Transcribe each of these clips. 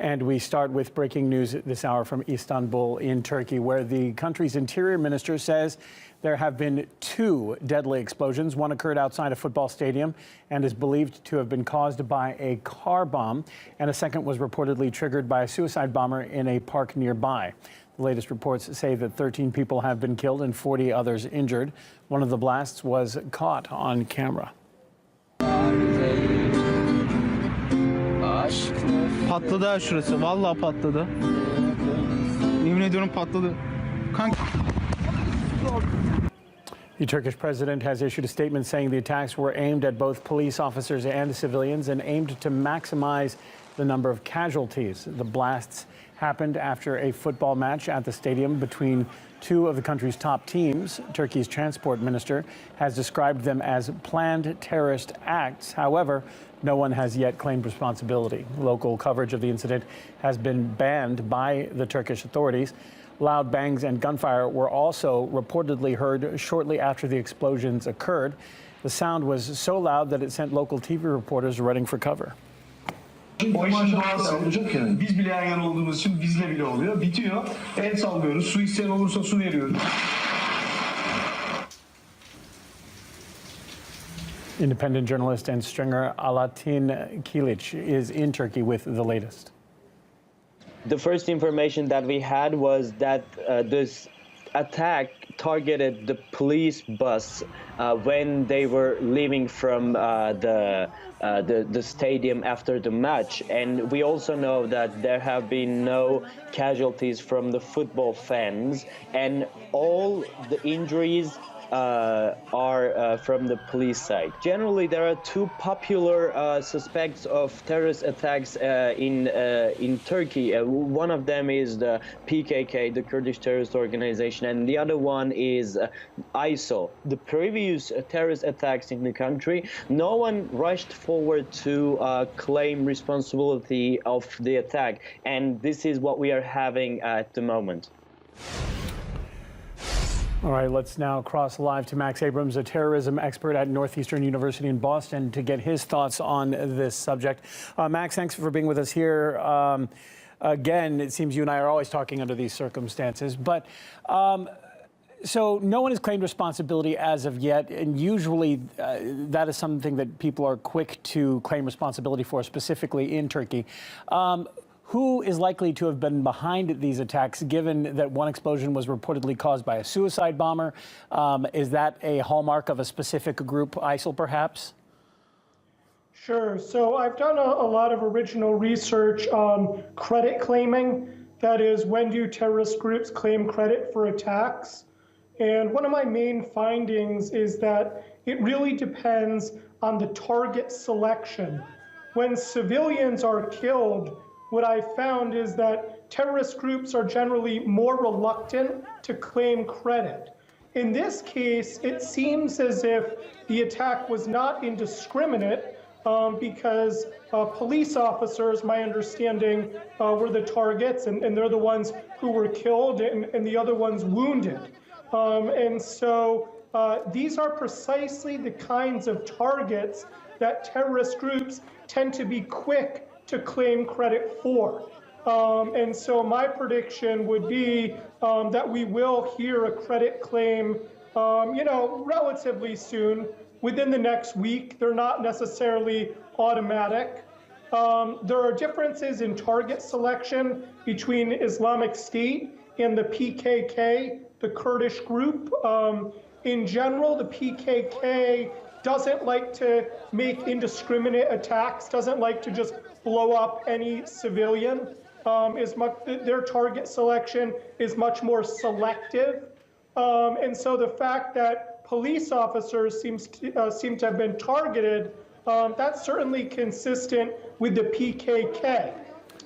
And we start with breaking news this hour from Istanbul in Turkey, where the country's interior minister says there have been 2 deadly explosions. One occurred outside a football stadium and is believed to have been caused by a car bomb, and a second was reportedly triggered by a suicide bomber in a park nearby. The latest reports say that 13 people have been killed and 40 others injured. One of the blasts was caught on camera. Patladı ha şurası. Vallahi patladı. Yemin ediyorum patladı. The Turkish president has issued a statement saying the attacks were aimed at both police officers and civilians and aimed to maximize the number of casualties. The blasts happened after a football match at the stadium between 2 of the country's top teams. Turkey's transport minister has described them as planned terrorist acts. However, no one has yet claimed responsibility. Local coverage of the incident has been banned by the Turkish authorities. Loud bangs and gunfire were also reportedly heard shortly after the explosions occurred. The sound was so loud that it sent local TV reporters running for cover. Başında olacak yani. Biz bile yan yana olduğumuz için bizle bile oluyor. Bitiyor. El sallıyoruz. Su isteyen olursa su veriyoruz. Independent journalist and stringer Alaaddin Kilic is in Turkey with the latest. The first information that we had was that this attack targeted the police bus when they were leaving from the stadium after the match. And we also know that there have been no casualties from the football fans, and all the injuries are from the police side. Generally, there are 2 popular suspects of terrorist attacks in Turkey. One of them is the PKK, the Kurdish terrorist organization, and the other one is ISIL. The previous terrorist attacks in the country, no one rushed forward to claim responsibility of the attack, and this is what we are having at the moment. All right, let's now cross live to Max Abrams, a terrorism expert at Northeastern University in Boston, to get his thoughts on this subject. Max, thanks for being with us here. Again, it seems you and I are always talking under these circumstances, but so no one has claimed responsibility as of yet, and usually that is something that people are quick to claim responsibility for, specifically in Turkey. Who is likely to have been behind these attacks, given that one explosion was reportedly caused by a suicide bomber? Is that a hallmark of a specific group, ISIL perhaps? Sure. So I've done a lot of original research on credit claiming. That is, when do terrorist groups claim credit for attacks? And one of my main findings is that it really depends on the target selection. When civilians are killed, what I found is that terrorist groups are generally more reluctant to claim credit. In this case, it seems as if the attack was not indiscriminate because police officers, my understanding, were the targets, and they're the ones who were killed and the other ones wounded. And so these are precisely the kinds of targets that terrorist groups tend to be quick to claim credit for. And so my prediction would be that we will hear a credit claim, relatively soon, within the next week. They're not necessarily automatic. There are differences in target selection between Islamic State and the PKK, the Kurdish group. In general, the PKK doesn't like to make indiscriminate attacks, doesn't like to just blow up any civilian. Their target selection is much more selective. And so the fact that police officers seem to have been targeted, that's certainly consistent with the PKK.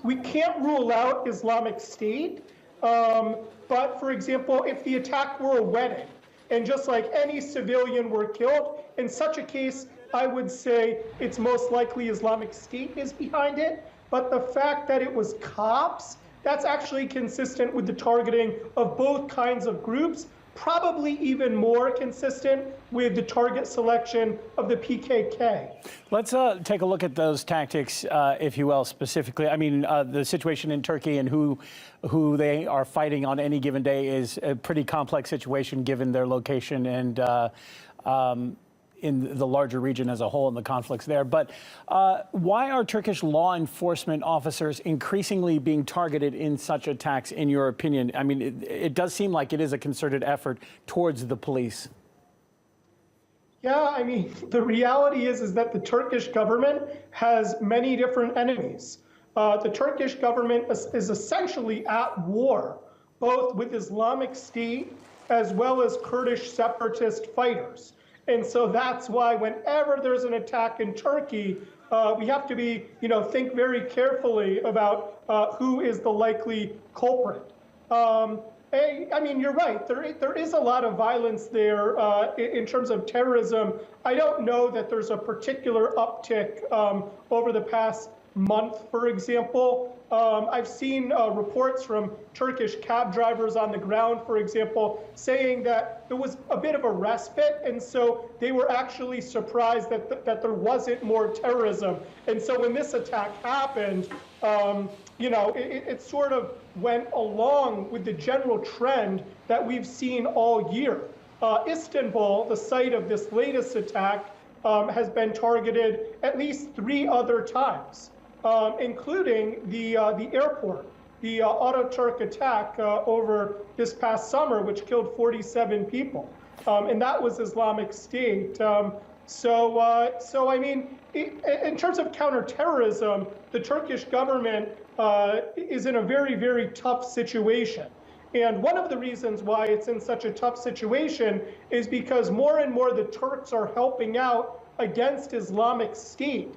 We can't rule out Islamic State, but for example, if the attack were a wedding, and just like any civilian were killed, in such a case, I would say it's most likely Islamic State is behind it. But the fact that it was cops, that's actually consistent with the targeting of both kinds of groups, probably even more consistent with the target selection of the PKK. Let's take a look at those tactics, if you will, specifically. I mean, the situation in Turkey and who they are fighting on any given day is a pretty complex situation given their location and in the larger region as a whole and the conflicts there. But why are Turkish law enforcement officers increasingly being targeted in such attacks, in your opinion? I mean, it does seem like it is a concerted effort towards the police. Yeah, I mean, the reality is that the Turkish government has many different enemies. The Turkish government is essentially at war, both with Islamic State as well as Kurdish separatist fighters. And so that's why whenever there's an attack in Turkey, we have to think very carefully about who is the likely culprit. I mean, you're right. There is a lot of violence there in terms of terrorism. I don't know that there's a particular uptick over the past month, for example. I've seen reports from Turkish cab drivers on the ground, for example, saying that there was a bit of a respite, and so they were actually surprised that there wasn't more terrorism. And so when this attack happened, it sort of went along with the general trend that we've seen all year. Istanbul, the site of this latest attack, has been targeted at least 3 other times. Including the airport, the Ataturk attack over this past summer, which killed 47 people, and that was Islamic State. So I mean, in terms of counterterrorism, the Turkish government is in a very, very tough situation. And one of the reasons why it's in such a tough situation is because more and more the Turks are helping out against Islamic State.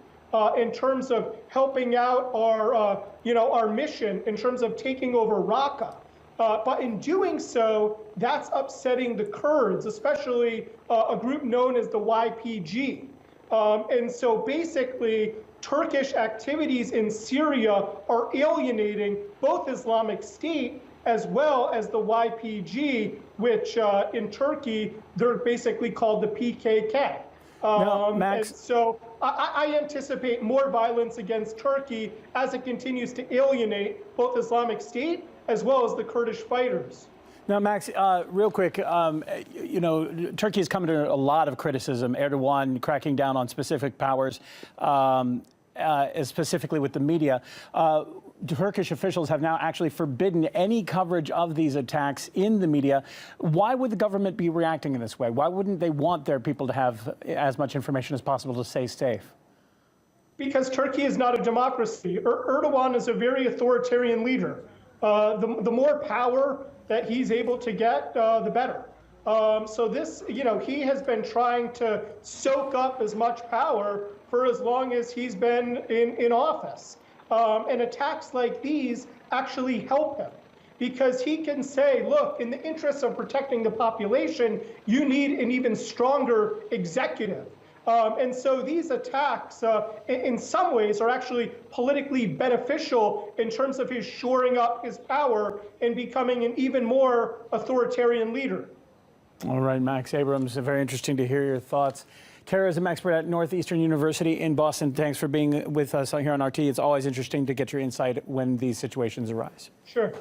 In terms of helping out our mission in terms of taking over Raqqa. But in doing so, that's upsetting the Kurds, especially a group known as the YPG. And so basically, Turkish activities in Syria are alienating both Islamic State as well as the YPG, which in Turkey, they're basically called the PKK. Max, and so I anticipate more violence against Turkey as it continues to alienate both Islamic State as well as the Kurdish fighters. Now, Max, real quick, Turkey has come under a lot of criticism. Erdogan cracking down on specific powers, specifically with the media. Turkish officials have now actually forbidden any coverage of these attacks in the media. Why would the government be reacting in this way? Why wouldn't they want their people to have as much information as possible to stay safe? Because Turkey is not a democracy. Erdogan is a very authoritarian leader. The more power that he's able to get, the better. So this, he has been trying to soak up as much power for as long as he's been in office. And attacks like these actually help him because he can say, look, in the interest of protecting the population, you need an even stronger executive. And so these attacks, in some ways, are actually politically beneficial in terms of his shoring up his power and becoming an even more authoritarian leader. All right, Max Abrams, very interesting to hear your thoughts. Terrorism expert at Northeastern University in Boston. Thanks for being with us here on RT. It's always interesting to get your insight when these situations arise. Sure.